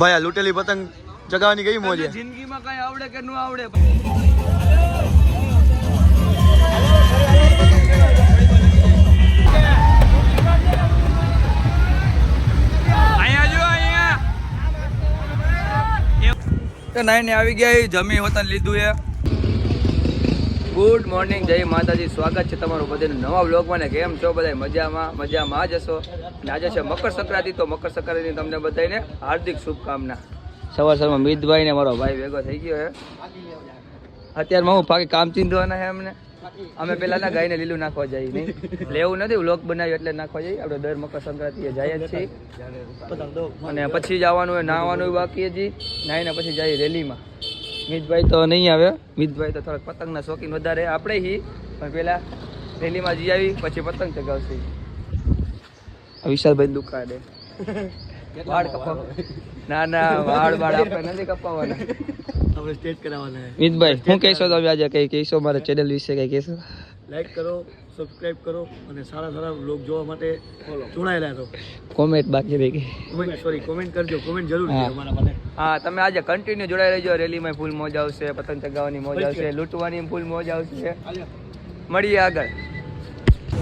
ભાઈ આ લૂંટેલી પતંગ ચગાવવાની કઈ મોજ છે? જિંદગીમાં કઈ આવડે કે ન આવડે. અહીંયા જો અહીંયા નાઈને આવી ગયા જમી વતન લીધું એ. ગુડ મોર્નિંગ, જય માતાજી. સ્વાગત છે તમારું બધાનું નવા વ્લોગમાં. ને કેમ છો બધા? મજામાં જ હશો. ને આજે છે મકર સંક્રાંતિ, તો મકર સંક્રાંતિની તમને બધાને હાર્દિક શુભકામના. સવારમાં મિતભાઈ ને મારો ભાઈ ભેગો થઈ ગયો છે. અત્યારમાં હું બાકી કામ ચીંધવાના છે અમને. અમે પેલા ના ગાયને લીલું નાખવા જઈએ નહીં, લેવું નથી. વ્લોગ બનાવ્યું એટલે નાખવા જઈએ. આપણે દર મકર સંક્રાંતિએ જઈએ જ છીએ. અને પછી જવાનું હોય, નાહવાનું બાકી હજી. નાહીને પછી જઈએ રેલીમાં. મિતભાઈ તો નહીં આવે. મિતભાઈ તો થોડાક પતંગના શોખીન વધારે, આપણે હી. પણ પેલા રેલીમાં જઈ આવી પછી પતંગ ચગાવશે. વિશાલભાઈ દુકાને વાળ કપાવ. ના વાળ આપણે નથી કપાવવાના, આપણે સ્ટેટ કરાવવાના. મિતભાઈ શું કહેશો તમે આજે? કઈ કહેશો મારા ચેનલ વિશે? કઈ કહેશો? લાઈક કરો, સબસ્ક્રાઇબ કરો અને સારા વ્લોગ જોવા માટે જોડાયેલા રહો. કોમેન્ટ બાકી રહી ગઈ. કોમેન્ટ કરજો. કોમેન્ટ જરૂર કરજો અમારા માટે. હા, તમે આજે કન્ટિન્યુ જોડાઈ રહેજો. રેલીમાં ફૂલ મોજ આવશે, પતંગ ચગાવવાની મોજ આવશે, લૂંટવાની ફૂલ મોજ આવશે. મળીએ આગળ.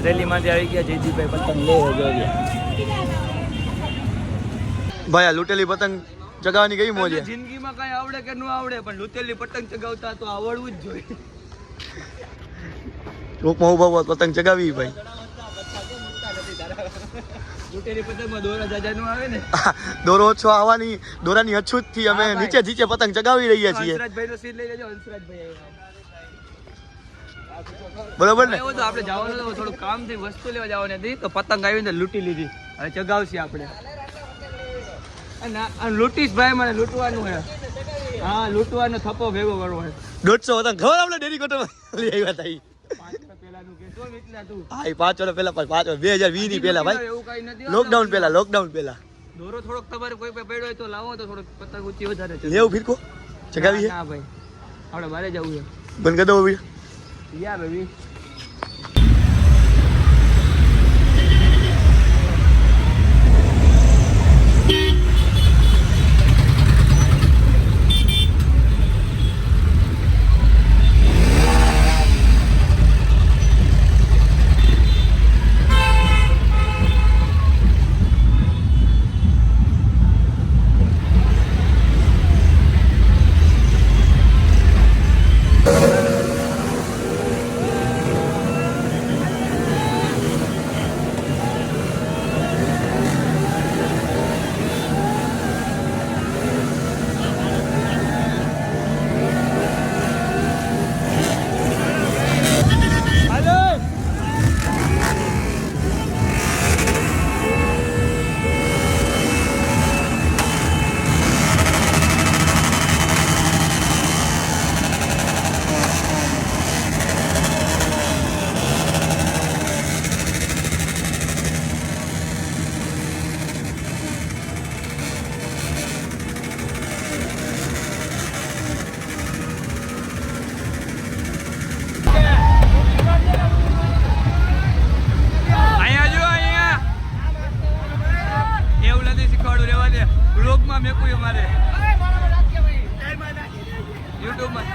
રેલીમાંથી આવી ગયા જીજીભાઈ, પતંગ લે જોઈએ. ભાઈ આ લૂંટેલી પતંગ ચગાવવાની કઈ મોજ છે? જિંદગીમાં કઈ આવડે કે ન આવડે, પણ લૂંટેલી પતંગ ચગાવતા તો આવડવું જ જોઈએ. ચોકમાં ઉભા પતંગ ચગાવી ભાઈ. લૂંટેલી પતંગમાં દોરા જાજા નો આવે ને. દોરો ઓછો આવવાની, દોરાની અછૂત થી અમે નીચે પતંગ ચગાવી રહ્યા છીએ. હંસરાજભાઈ નો સીન લઈ લેજો. હંસરાજભાઈ બરોબર ને? એવું તો આપણે જવાનું થોડું કામ થી વસ્તુ લેવા જવાની હતી, તો પતંગ આવીને લૂંટી લીધી. હવે ચગાવશે આપણે. લૂંટીશ ભાઈ, મને લૂંટવાનું છે. હા, લૂંટવાનો થપ્પો ભેગો કરવો છે. 150 પતંગ ખબર આપણે ડેરી કોટરમાં લઈ આવ્યા હતા. 5 વર્ષ પહેલાનું કે તો એટલા તું. હા, 5 વર્ષ પહેલા, 2020 ની પહેલા ભાઈ. એવું કઈ નથી. લોકડાઉન પહેલા. દોરો થોડોક તમારે કોઈ પડ્યો હોય તો લાવો, તો થોડોક પતંગ ઊંચી વધારે છે. લેવું ફિરકો ચગાવી છે? ના ભાઈ, આપણે બારે જવું છે. બંધ કરી દો ભાઈ. યા બેબી. વ્લોગમાં મેકું અમારે યુટ્યુબમાં.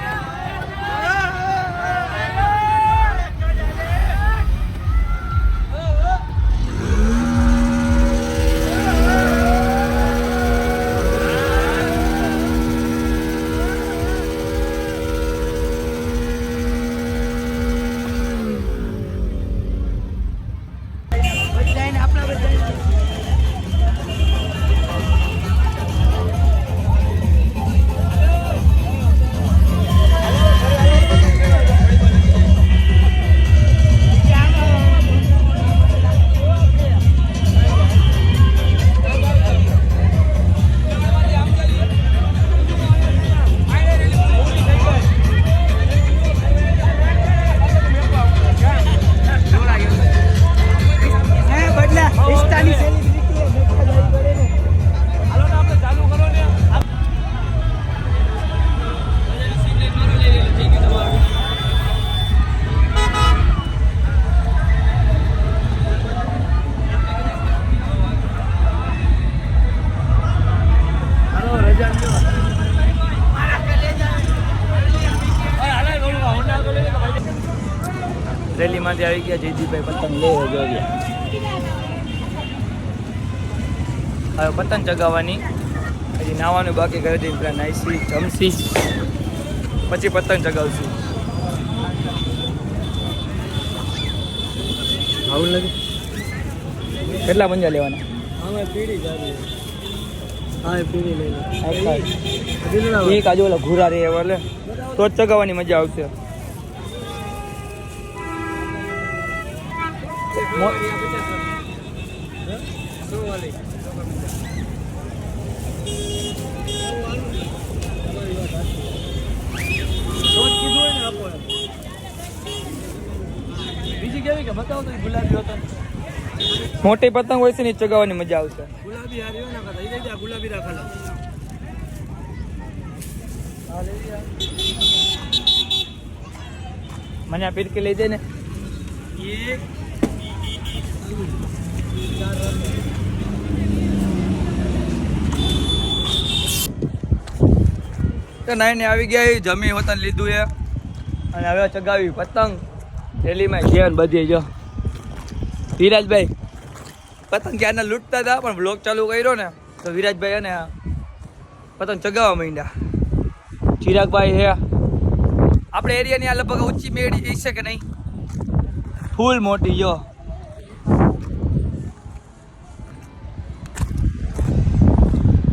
માંથી આવી ગયા. જયદીપભાઈ પતંગ લે જોઈએ. હવે પતંગ ચગાવવાની, હજી નાવાનું બાકી કરી દઈને પેલા નાઈસી જમસી પછી પતંગ ચગાવશું. આવું લાગે. કેટલા પંજા લેવાના? હા પીડી જાવી. હા પીડી લઈ લે. એક આજુ ઓલા ઘૂરા રે એટલે તો જ ચગાવવાની મજા આવશે. બીજી કેવી કે બતાવો તો ગુલાબી હતો. મોટી પતંગ હોય છે ને ચગાવવાની મજા આવશે. ગુલાબી હારી હોય ને કદા ઈ દે ગુલાબી રાખેલા. મને આ પીરકી લઈ દે ને. એક તો નાઈને આવી ગયા, જમી હોતન લીધું એ અને હવે ચગાવી પતંગ. રેલીમાં છે ને બધી. જો વિરાજભાઈ પતંગ ક્યારના લૂંટતા હતા પણ બ્લોગ ચાલુ કર્યો ને તો વિરાજભાઈ અને પતંગ ચગાવવા માંડ્યા. ચિરાગભાઈ હે આપણે એરિયાની આ લગભગ ઊંચી મેળી છે કે નહીં? ફૂલ મોટી. જો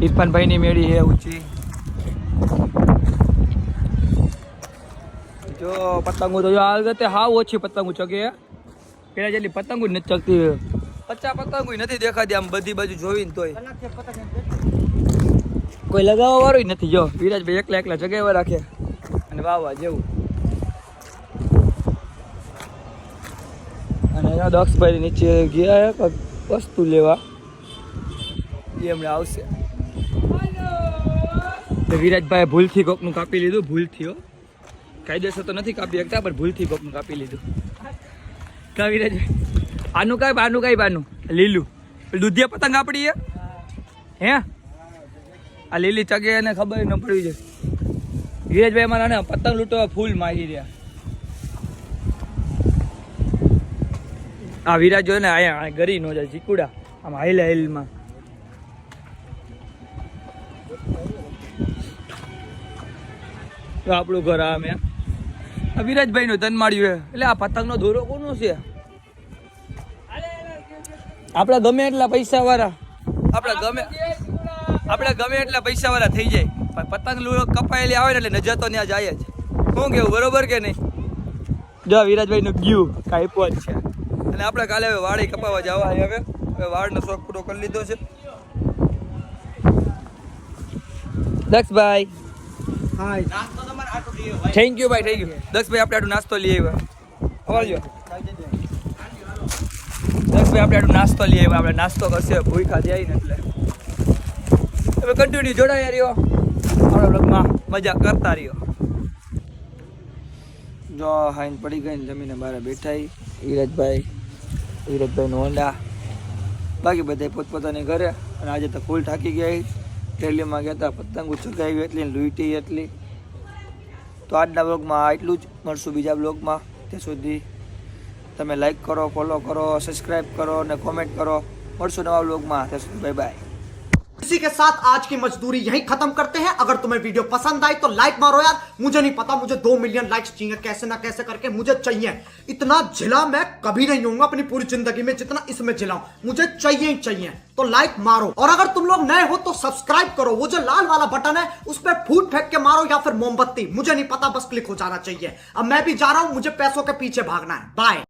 ઇરફાનભાઈની મેળી છે ઊંચી. જો પતંગો તો જો આ વખતે હાવ ઓછી પતંગો ચગે. પેલા જેટલી પતંગો જ નથી ચગતી. 50 પતંગો નથી દેખાતી આમ બધી બાજુ જોઈને તોય. કોઈ લગાવવા વાળું નથી. જો વિરાજભાઈ એકલા એકલા જગાવવા રાખે અને વાવવા જેવું. અને દક્ષભાઈ નીચે ગયા વસ્તુ લેવા, એ હમણાં આવશે. વિરાજભાઈ ભૂલથી કોકનું કાપી લીધું. ભૂલથી હો, કાયદેસર તો નથી કાપી શકતા પણ ભૂલથી કોકનું કાપી લીધું. કા વિરાજભાઈ આનું કાંઈ બાનું કાંઈ બાનું લીલું દૂધિયા પતંગ આપડી હે. આ લીલી ચગે એને ખબર ન પડી જાય. વિરાજભાઈ અમારા ને પતંગ લૂંટવા ફૂલ મારી રહ્યા. આ વિરાજ જો ને અહીંયા ગરી નો જાય ચીકુડા આમ હાઈલ હાઈલમાં. આપણું ઘર આ મેં વિરાજભાઈ નું ધન માળ્યું. એટલે આ પતંગ નો દોરો કોનો છે? આપડા ગમે એટલા પૈસા વાળા આપણે ગમે એટલા પૈસા વાળા થઈ જાય પણ પતંગ કપાયેલી આવે ને એટલે નજર તો ત્યાં જાય જ. શું કેવું, બરોબર કે નહીં? જો વિરાજભાઈ નું ગયું કાંઈ જ છે. અને આપણે કાલે હવે વાળી કપાવા જવા. હવે વાળનો શોખ પૂરો કરી લીધો છે. દક્ષભાઈ થેન્ક યુ ભાઈ, થેન્ક યુ. દક્ષભાઈ આપણે આટલું નાસ્તો લઈ આવ્યા. આવજો દક્ષભાઈ, આપણે આટલું નાસ્તો લઈ આવ્યા. આપણે નાસ્તો કરશે ભૂખા જાય ને એટલે હવે કન્ટિન્યુ જોડાયા રહ્યો આપણા બ્લોગમાં, મજા કરતા રહ્યો. જો હાઈન પડી ગઈ ને જમીને બહાર બેઠા વિરાજભાઈ નો હોન્ડા. બાકી બધા પોતપોતાની ઘરે. અને આજે તો ફૂલ થાકી ગયા. રેલીમાં ગયા હતા, પતંગ ચગાવી એટલી લૂંટી એટલી. તો આજના બ્લોગમાં એટલું જ. મળશું બીજા બ્લોગમાં. ત્યાં સુધી તમે લાઈક કરો, ફોલો કરો, સબસ્ક્રાઈબ કરો અને કોમેન્ટ કરો. મળશું નવા બ્લોગમાં. ત્યાં સુધી બાય બાય. इसी के साथ आज की मजदूरी यहीं खत्म करते हैं। अगर तुम्हें वीडियो पसंद आई तो लाइक मारो यार। मुझे नहीं पता, मुझे 2 मिलियन लाइक्स चाहिए, कैसे ना कैसे करके मुझे चाहिए। इतना झिला मैं कभी नहीं होऊंगा अपनी पूरी जिंदगी में जितना इसमें झिला हूं। मुझे चाहिए ही चाहिए। तो लाइक मारो, और अगर तुम लोग नए हो तो सब्सक्राइब करो। वो जो लाल वाला बटन है उस पर फूट फेंक के मारो या फिर मोमबत्ती, मुझे नहीं पता, बस क्लिक हो जाना चाहिए। अब मैं भी जा रहा हूं, मुझे पैसों के पीछे भागना है। बाय।